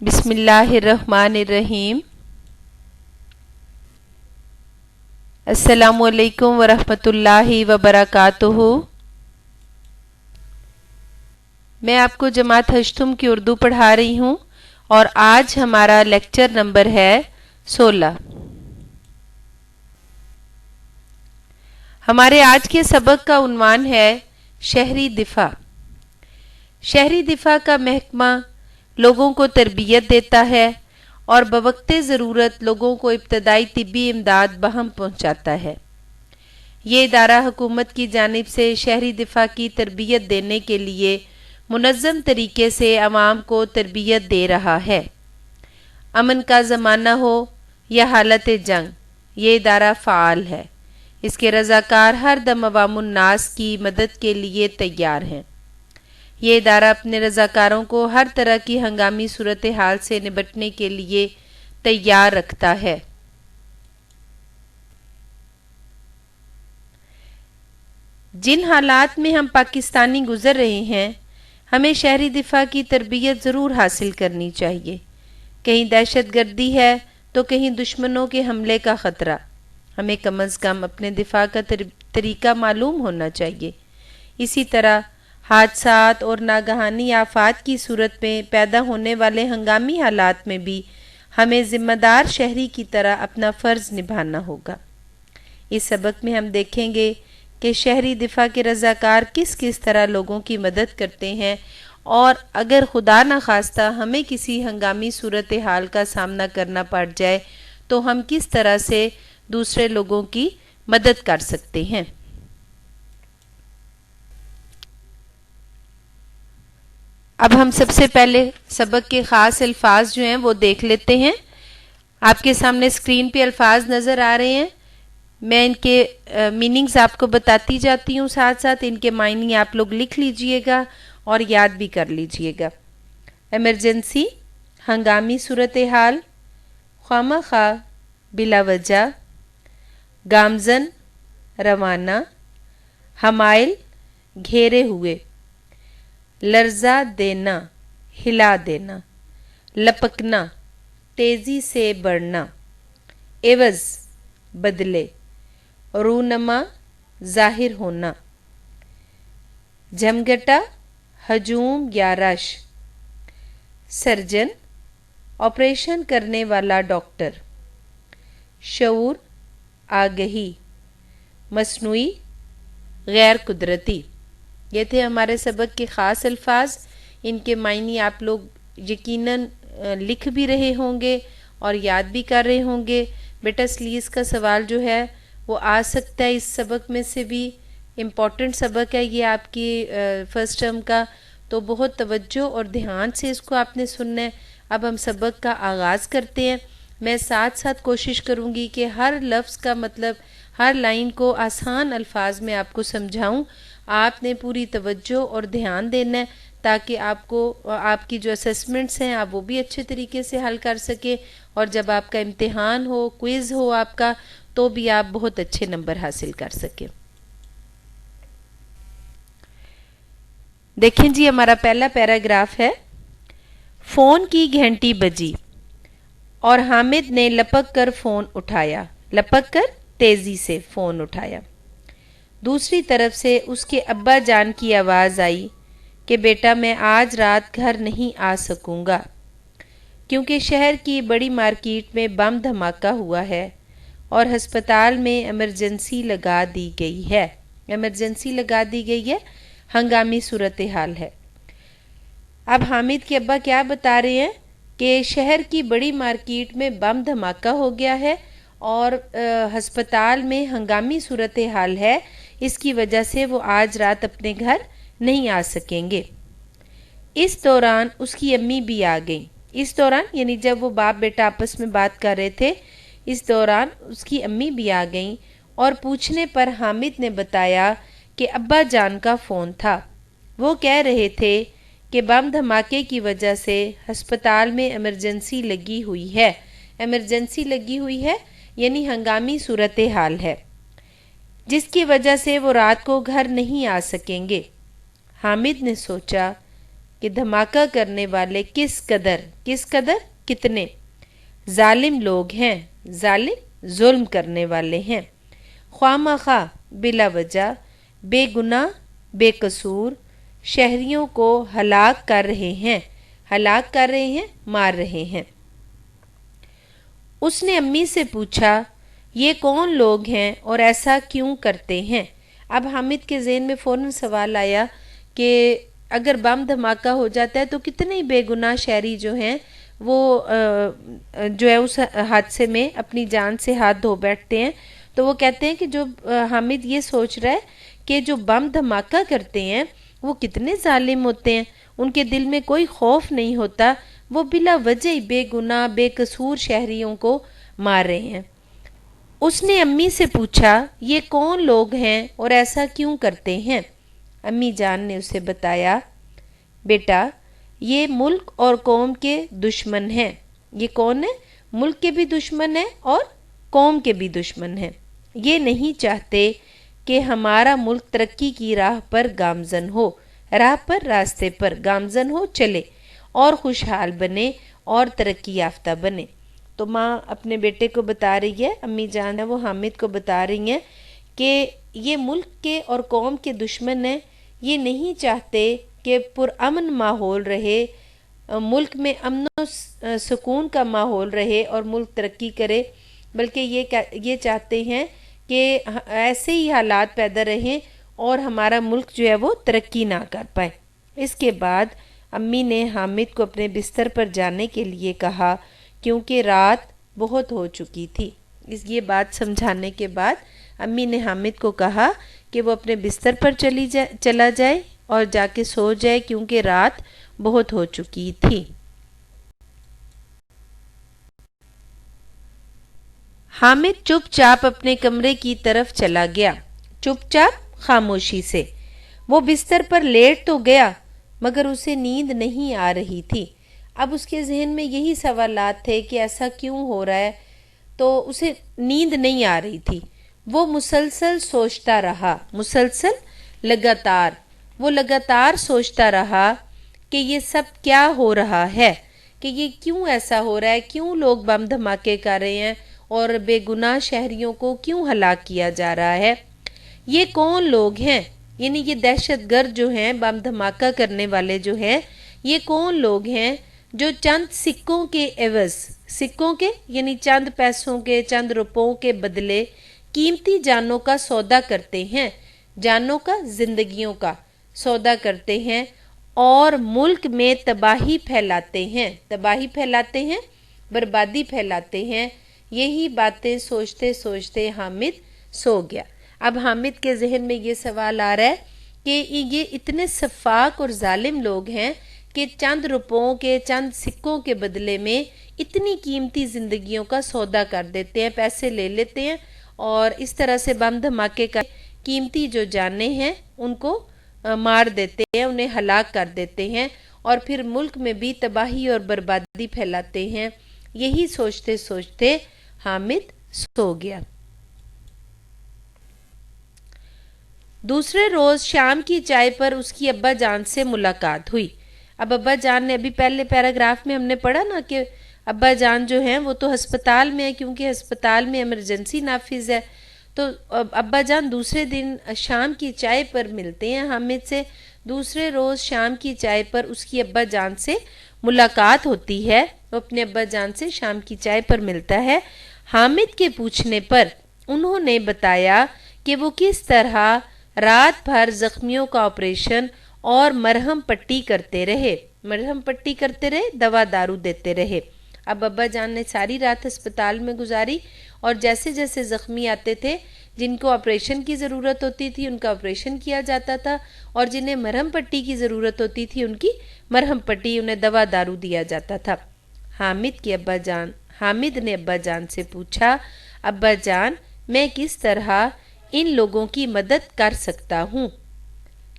بسم اللہ الرحمن الرحیم۔ السلام علیکم ورحمۃ اللہ وبرکاتہ۔ میں آپ کو جماعت ہشتم کی اردو پڑھا رہی ہوں اور آج ہمارا لیکچر نمبر ہے 16۔ ہمارے آج کے سبق کا عنوان ہے شہری دفاع۔ شہری دفاع کا محکمہ لوگوں کو تربیت دیتا ہے اور بوقت ضرورت لوگوں کو ابتدائی طبی امداد بہم پہنچاتا ہے۔ یہ ادارہ حکومت کی جانب سے شہری دفاع کی تربیت دینے کے لیے منظم طریقے سے عوام کو تربیت دے رہا ہے۔ امن کا زمانہ ہو یا حالت جنگ، یہ ادارہ فعال ہے۔ اس کے رضاکار ہر دم عوام الناس کی مدد کے لیے تیار ہیں۔ یہ ادارہ اپنے رضاکاروں کو ہر طرح کی ہنگامی صورتحال سے نمٹنے کے لیے تیار رکھتا ہے۔ جن حالات میں ہم پاکستانی گزر رہے ہیں، ہمیں شہری دفاع کی تربیت ضرور حاصل کرنی چاہیے۔ کہیں دہشت گردی ہے تو کہیں دشمنوں کے حملے کا خطرہ۔ ہمیں کم از کم اپنے دفاع کا طریقہ معلوم ہونا چاہیے۔ اسی طرح حادثات اور ناگہانی آفات کی صورت میں پیدا ہونے والے ہنگامی حالات میں بھی ہمیں ذمہ دار شہری کی طرح اپنا فرض نبھانا ہوگا۔ اس سبق میں ہم دیکھیں گے کہ شہری دفاع کے رضاکار کس کس طرح لوگوں کی مدد کرتے ہیں، اور اگر خدا نخواستہ ہمیں کسی ہنگامی صورتحال کا سامنا کرنا پڑ جائے تو ہم کس طرح سے دوسرے لوگوں کی مدد کر سکتے ہیں۔ اب ہم سب سے پہلے سبق کے خاص الفاظ جو ہیں وہ دیکھ لیتے ہیں۔ آپ کے سامنے اسکرین پہ الفاظ نظر آ رہے ہیں، میں ان کے میننگز آپ کو بتاتی جاتی ہوں، ساتھ ساتھ ان کے معنی آپ لوگ لکھ لیجئے گا اور یاد بھی کر لیجئے گا۔ ایمرجنسی، ہنگامی صورتحال، خوامخواہ، بلا وجہ، گامزن، روانہ، حمائل، گھیرے ہوئے، لرزا دینا، ہلا دینا، لپکنا، تیزی سے بڑھنا، عوض، بدلے، رونما، ظاہر ہونا، جھمگٹا، ہجوم یا رش، سرجن، آپریشن کرنے والا ڈاکٹر، شعور، آگہی، مصنوعی، غیر قدرتی۔ یہ تھے ہمارے سبق کے خاص الفاظ۔ ان کے معنی آپ لوگ یقیناً لکھ بھی رہے ہوں گے اور یاد بھی کر رہے ہوں گے۔ بیٹا سلیز کا سوال جو ہے وہ آ سکتا ہے اس سبق میں سے بھی، امپورٹنٹ سبق ہے یہ آپ کی فرسٹ ٹرم کا، تو بہت توجہ اور دھیان سے اس کو آپ نے سننا ہے۔ اب ہم سبق کا آغاز کرتے ہیں۔ میں ساتھ ساتھ کوشش کروں گی کہ ہر لفظ کا مطلب، ہر لائن کو آسان الفاظ میں آپ کو سمجھاؤں۔ آپ نے پوری توجہ اور دھیان دینا ہے تاکہ آپ کو آپ کی جو اسسمنٹس ہیں آپ وہ بھی اچھے طریقے سے حل کر سکیں، اور جب آپ کا امتحان ہو، کوئز ہو آپ کا، تو بھی آپ بہت اچھے نمبر حاصل کر سکیں۔ دیکھیں جی، ہمارا پہلا پیراگراف ہے۔ فون کی گھنٹی بجی اور حامد نے لپک کر فون اٹھایا، لپک کر تیزی سے فون اٹھایا۔ دوسری طرف سے اس کے ابا جان کی آواز آئی کہ بیٹا میں آج رات گھر نہیں آ سکوں گا کیونکہ شہر کی بڑی مارکیٹ میں بم دھماکہ ہوا ہے اور ہسپتال میں ایمرجنسی لگا دی گئی ہے۔ ایمرجنسی لگا دی گئی ہے، ہنگامی صورتحال ہے۔ اب حامد کے ابا کیا بتا رہے ہیں کہ شہر کی بڑی مارکیٹ میں بم دھماکہ ہو گیا ہے اور ہسپتال میں ہنگامی صورتحال ہے، اس کی وجہ سے وہ آج رات اپنے گھر نہیں آ سکیں گے۔ اس دوران اس کی امی بھی آ گئیں۔ اس دوران یعنی جب وہ باپ بیٹا آپس میں بات کر رہے تھے، اس دوران اس کی امی بھی آ گئیں، اور پوچھنے پر حامد نے بتایا کہ ابا جان کا فون تھا۔ وہ کہہ رہے تھے کہ بم دھماکے کی وجہ سے ہسپتال میں ایمرجنسی لگی ہوئی ہے۔ ایمرجنسی لگی ہوئی ہے یعنی ہنگامی صورتحال ہے، جس کی وجہ سے وہ رات کو گھر نہیں آ سکیں گے۔ حامد نے سوچا کہ دھماکہ کرنے والے کس قدر کتنے ظالم لوگ ہیں، ظالم ظلم کرنے والے ہیں، خواہ مخواہ بلا وجہ بے گناہ بے قصور شہریوں کو ہلاک کر رہے ہیں، مار رہے ہیں۔ اس نے امی سے پوچھا یہ کون لوگ ہیں اور ایسا کیوں کرتے ہیں؟ اب حامد کے ذہن میں فوراً سوال آیا کہ اگر بم دھماکہ ہو جاتا ہے تو کتنے بے گناہ شہری جو ہیں وہ جو ہے اس حادثے میں اپنی جان سے ہاتھ دھو بیٹھتے ہیں۔ تو وہ کہتے ہیں کہ جو حامد یہ سوچ رہا ہے کہ جو بم دھماکہ کرتے ہیں وہ کتنے ظالم ہوتے ہیں، ان کے دل میں کوئی خوف نہیں ہوتا، وہ بلا وجہ ہی بے گناہ بے قصور شہریوں کو مار رہے ہیں۔ اس نے امی سے پوچھا یہ کون لوگ ہیں اور ایسا کیوں کرتے ہیں؟ امی جان نے اسے بتایا بیٹا یہ ملک اور قوم کے دشمن ہیں۔ یہ کون ہے؟ ملک کے بھی دشمن ہیں اور قوم کے بھی دشمن ہیں۔ یہ نہیں چاہتے کہ ہمارا ملک ترقی کی راہ پر گامزن ہو، راستے پر گامزن ہو چلے اور خوشحال بنے اور ترقی یافتہ بنے۔ تو ماں اپنے بیٹے کو بتا رہی ہے، امی جان ہے وہ حامد کو بتا رہی ہیں کہ یہ ملک کے اور قوم کے دشمن ہیں، یہ نہیں چاہتے کہ پرامن ماحول رہے، ملک میں امن و سکون کا ماحول رہے اور ملک ترقی کرے، بلکہ یہ چاہتے ہیں کہ ایسے ہی حالات پیدا رہیں اور ہمارا ملک جو ہے وہ ترقی نہ کر پائے۔ اس کے بعد امی نے حامد کو اپنے بستر پر جانے کے لیے کہا کیونکہ رات بہت ہو چکی تھی۔ یہ بات سمجھانے کے بعد امی نے حامد کو کہا کہ وہ اپنے بستر پر چلا جائے اور جا کے سو جائے کیونکہ رات بہت ہو چکی تھی۔ حامد چپ چاپ اپنے کمرے کی طرف چلا گیا، چپ چاپ خاموشی سے۔ وہ بستر پر لیٹ تو گیا مگر اسے نیند نہیں آ رہی تھی۔ اب اس کے ذہن میں یہی سوالات تھے کہ ایسا کیوں ہو رہا ہے، تو اسے نیند نہیں آ رہی تھی۔ وہ مسلسل سوچتا رہا، لگاتار سوچتا رہا کہ یہ سب کیا ہو رہا ہے، کہ یہ کیوں ایسا ہو رہا ہے، کیوں لوگ بم دھماکے کر رہے ہیں اور بے گناہ شہریوں کو کیوں ہلاک کیا جا رہا ہے، یہ کون لوگ ہیں، یعنی یہ دہشت گرد جو ہیں، بم دھماکہ کرنے والے جو ہیں، یہ کون لوگ ہیں جو چند سکوں کے عوض، سکوں کے یعنی چند پیسوں کے، چند روپوں کے بدلے قیمتی جانوں کا سودا کرتے ہیں، جانوں کا، زندگیوں کا سودا کرتے ہیں اور ملک میں تباہی پھیلاتے ہیں، بربادی پھیلاتے ہیں۔ یہی باتیں سوچتے سوچتے حامد سو گیا۔ اب حامد کے ذہن میں یہ سوال آ رہا ہے کہ یہ اتنے سفاک اور ظالم لوگ ہیں کہ چند روپوں کے، چند سکوں کے بدلے میں اتنی قیمتی زندگیوں کا سودا کر دیتے ہیں، پیسے لے لیتے ہیں اور اس طرح سے بم دھماکے کا قیمتی جو جانیں ہیں ان کو مار دیتے ہیں، انہیں ہلاک کر دیتے ہیں اور پھر ملک میں بھی تباہی اور بربادی پھیلاتے ہیں۔ یہی سوچتے سوچتے حامد سو گیا۔ دوسرے روز شام کی چائے پر اس کی ابا جان سے ملاقات ہوئی۔ اب ابا جان نے ابھی پہلے پیراگراف میں ہم نے پڑھا نا کہ ابا جان جو ہیں وہ تو ہسپتال میں ہیں کیونکہ ہسپتال میں ایمرجنسی نافذ ہے، تو ابا جان دوسرے دن شام کی چائے پر ملتے ہیں حامد سے۔ دوسرے روز شام کی چائے پر اس کی ابا جان سے ملاقات ہوتی ہے، وہ اپنے ابا جان سے شام کی چائے پر ملتا ہے۔ حامد کے پوچھنے پر انہوں نے بتایا کہ وہ کس طرح رات بھر زخمیوں کا آپریشن اور مرہم پٹی کرتے رہے، دوا دارو دیتے رہے۔ اب ابا جان نے ساری رات ہسپتال میں گزاری اور جیسے جیسے زخمی آتے تھے، جن کو آپریشن کی ضرورت ہوتی تھی ان کا آپریشن کیا جاتا تھا اور جنہیں مرہم پٹی کی ضرورت ہوتی تھی ان کی مرہم پٹی، انہیں دوا دارو دیا جاتا تھا۔ حامد نے ابا جان سے پوچھا ابا جان میں کس طرح ان لوگوں کی مدد کر سکتا ہوں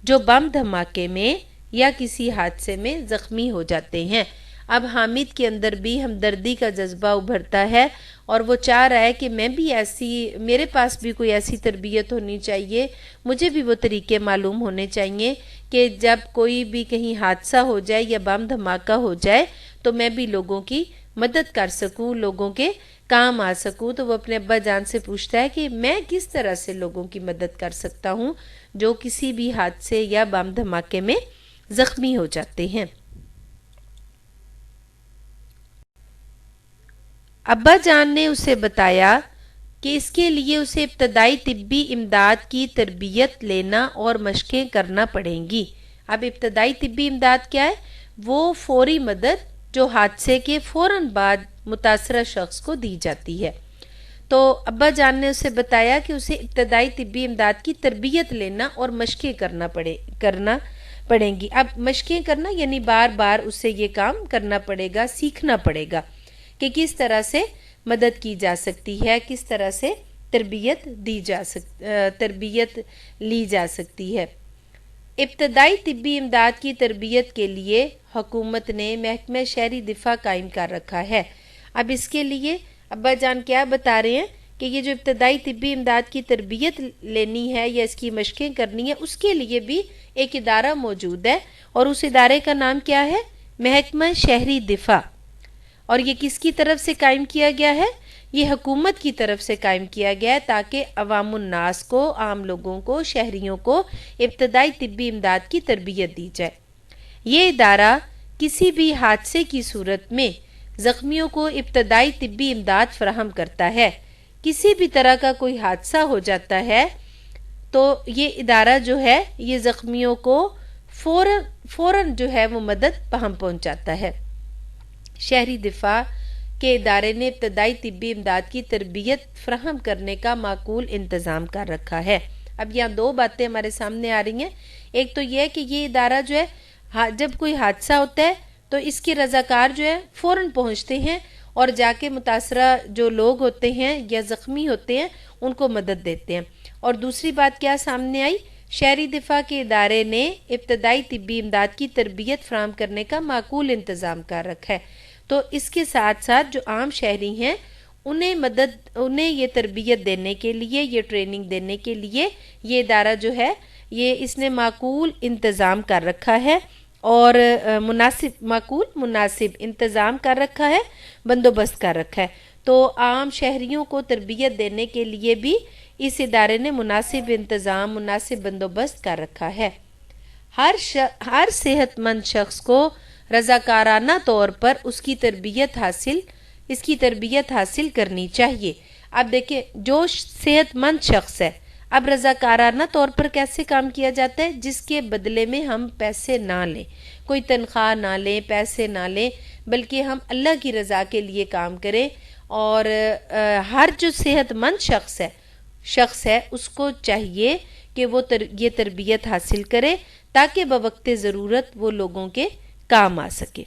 جو بم دھماکے میں یا کسی حادثے میں زخمی ہو جاتے ہیں؟ اب حامد کے اندر بھی ہمدردی کا جذبہ ابھرتا ہے اور وہ چاہ رہا ہے کہ میں بھی ایسی، میرے پاس بھی کوئی ایسی تربیت ہونی چاہیے، مجھے بھی وہ طریقے معلوم ہونے چاہیے کہ جب کوئی بھی کہیں حادثہ ہو جائے یا بم دھماکہ ہو جائے تو میں بھی لوگوں کی مدد کر سکوں، لوگوں کے کام آ سکوں۔ تو وہ اپنے ابا جان سے پوچھتا ہے کہ میں کس طرح سے لوگوں کی مدد کر سکتا ہوں جو کسی بھی حادثے یا بم دھماکے میں زخمی ہو جاتے ہیں۔ ابا جان نے اسے بتایا کہ اس کے لیے اسے ابتدائی طبی امداد کی تربیت لینا اور مشقیں کرنا پڑیں گی۔ اب ابتدائی طبی امداد کیا ہے؟ وہ فوری مدد جو حادثے کے فوراً بعد متاثرہ شخص کو دی جاتی ہے۔ تو ابا جان نے اسے بتایا کہ اسے ابتدائی طبی امداد کی تربیت لینا اور مشقیں کرنا پڑیں گی۔ اب مشقیں کرنا یعنی بار بار اسے یہ کام کرنا پڑے گا، سیکھنا پڑے گا کہ کس طرح سے مدد کی جا سکتی ہے، کس طرح سے تربیت لی جا سکتی ہے۔ ابتدائی طبی امداد کی تربیت کے لیے حکومت نے محکمہ شہری دفاع قائم کر رکھا ہے۔ اب اس کے لیے ابا جان کیا بتا رہے ہیں کہ یہ جو ابتدائی طبی امداد کی تربیت لینی ہے یا اس کی مشقیں کرنی ہے، اس کے لیے بھی ایک ادارہ موجود ہے اور اس ادارے کا نام کیا ہے؟ محکمہ شہری دفاع۔ اور یہ کس کی طرف سے قائم کیا گیا ہے؟ یہ حکومت کی طرف سے قائم کیا گیا ہے تاکہ عوام الناس کو، عام لوگوں کو، شہریوں کو ابتدائی طبی امداد کی تربیت دی جائے۔ یہ ادارہ کسی بھی حادثے کی صورت میں زخمیوں کو ابتدائی طبی امداد فراہم کرتا ہے۔ کسی بھی طرح کا کوئی حادثہ ہو جاتا ہے تو یہ ادارہ جو ہے یہ زخمیوں کو فوراً جو ہے وہ مدد پہنچاتا ہے۔ شہری دفاع کے ادارے نے ابتدائی طبی امداد کی تربیت فراہم کرنے کا معقول انتظام کر رکھا ہے۔ اب یہاں دو باتیں ہمارے سامنے آ رہی ہیں۔ ایک تو یہ ہے کہ یہ ادارہ جو ہے جب کوئی حادثہ ہوتا ہے تو اس کے رضاکار جو ہے فوراً پہنچتے ہیں اور جا کے متاثرہ جو لوگ ہوتے ہیں یا زخمی ہوتے ہیں ان کو مدد دیتے ہیں۔ اور دوسری بات کیا سامنے آئی؟ شہری دفاع کے ادارے نے ابتدائی طبی امداد کی تربیت فراہم کرنے کا معقول انتظام کر رکھا ہے۔ تو اس کے ساتھ ساتھ جو عام شہری ہیں انہیں یہ تربیت دینے کے لیے، یہ ٹریننگ دینے کے لیے یہ ادارہ جو ہے یہ اس نے معقول انتظام کر رکھا ہے اور مناسب انتظام کر رکھا ہے، بندوبست کر رکھا ہے۔ تو عام شہریوں کو تربیت دینے کے لیے بھی اس ادارے نے مناسب انتظام، مناسب بندوبست کر رکھا ہے۔ ہر صحت مند شخص کو رضاکارانہ طور پر اس کی تربیت حاصل کرنی چاہیے۔ اب دیکھیں جو صحت مند شخص ہے، اب رضاکارانہ طور پر کیسے کام کیا جاتا ہے؟ جس کے بدلے میں ہم پیسے نہ لیں، کوئی تنخواہ نہ لیں، پیسے نہ لیں، بلکہ ہم اللہ کی رضا کے لیے کام کریں۔ اور ہر جو صحت مند شخص ہے اس کو چاہیے کہ وہ یہ تربیت حاصل کرے تاکہ بوقت ضرورت وہ لوگوں کے کام آ سکے۔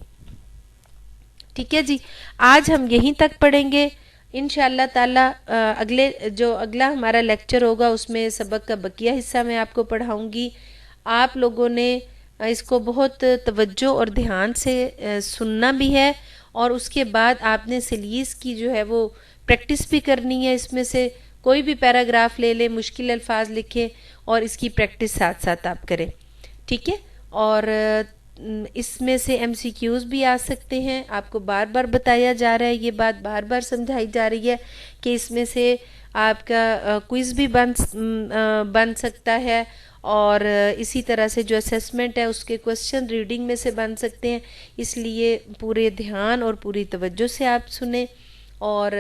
ٹھیک ہے جی، آج ہم یہیں تک پڑھیں گے انشاءاللہ تعالی۔ اگلا ہمارا لیکچر ہوگا اس میں سبق کا بقیہ حصہ میں آپ کو پڑھاؤں گی۔ آپ لوگوں نے اس کو بہت توجہ اور دھیان سے سننا بھی ہے اور اس کے بعد آپ نے سلیس کی جو ہے وہ پریکٹس بھی کرنی ہے۔ اس میں سے کوئی بھی پیراگراف لے لیں، مشکل الفاظ لکھیں اور اس کی پریکٹس ساتھ ساتھ آپ کریں، ٹھیک ہے؟ اور اس میں سے ایم سی کیوز بھی آ سکتے ہیں۔ آپ کو بار بار بتایا جا رہا ہے، یہ بات بار بار سمجھائی جا رہی ہے کہ اس میں سے آپ کا کوئز بھی بن سکتا ہے اور اسی طرح سے جو اسیسمنٹ ہے اس کے کوسچن ریڈنگ میں سے بن سکتے ہیں۔ اس لیے پورے دھیان اور پوری توجہ سے آپ سنیں اور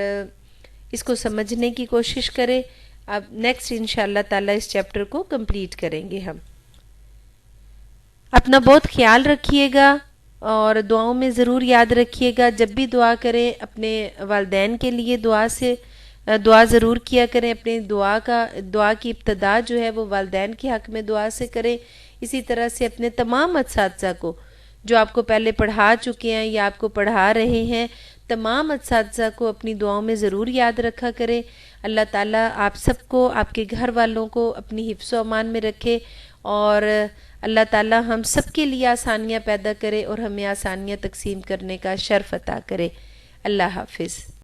اس کو سمجھنے کی کوشش کریں۔ اب نیکسٹ انشاءاللہ تعالی اس چیپٹر کو کمپلیٹ کریں گے ہم۔ اپنا بہت خیال رکھیے گا اور دعاؤں میں ضرور یاد رکھیے گا۔ جب بھی دعا کریں اپنے والدین کے لیے دعا ضرور کیا کریں۔ اپنے دعا کی ابتدا جو ہے وہ والدین کے حق میں دعا سے کریں۔ اسی طرح سے اپنے تمام اساتذہ کو جو آپ کو پہلے پڑھا چکے ہیں یا آپ کو پڑھا رہے ہیں، تمام اساتذہ کو اپنی دعاؤں میں ضرور یاد رکھا کریں۔ اللہ تعالیٰ آپ سب کو، آپ کے گھر والوں کو اپنی حفظ و امان میں رکھے اور اللہ تعالی ہم سب کے لیے آسانیاں پیدا کرے اور ہمیں آسانیاں تقسیم کرنے کا شرف عطا کرے. اللہ حافظ.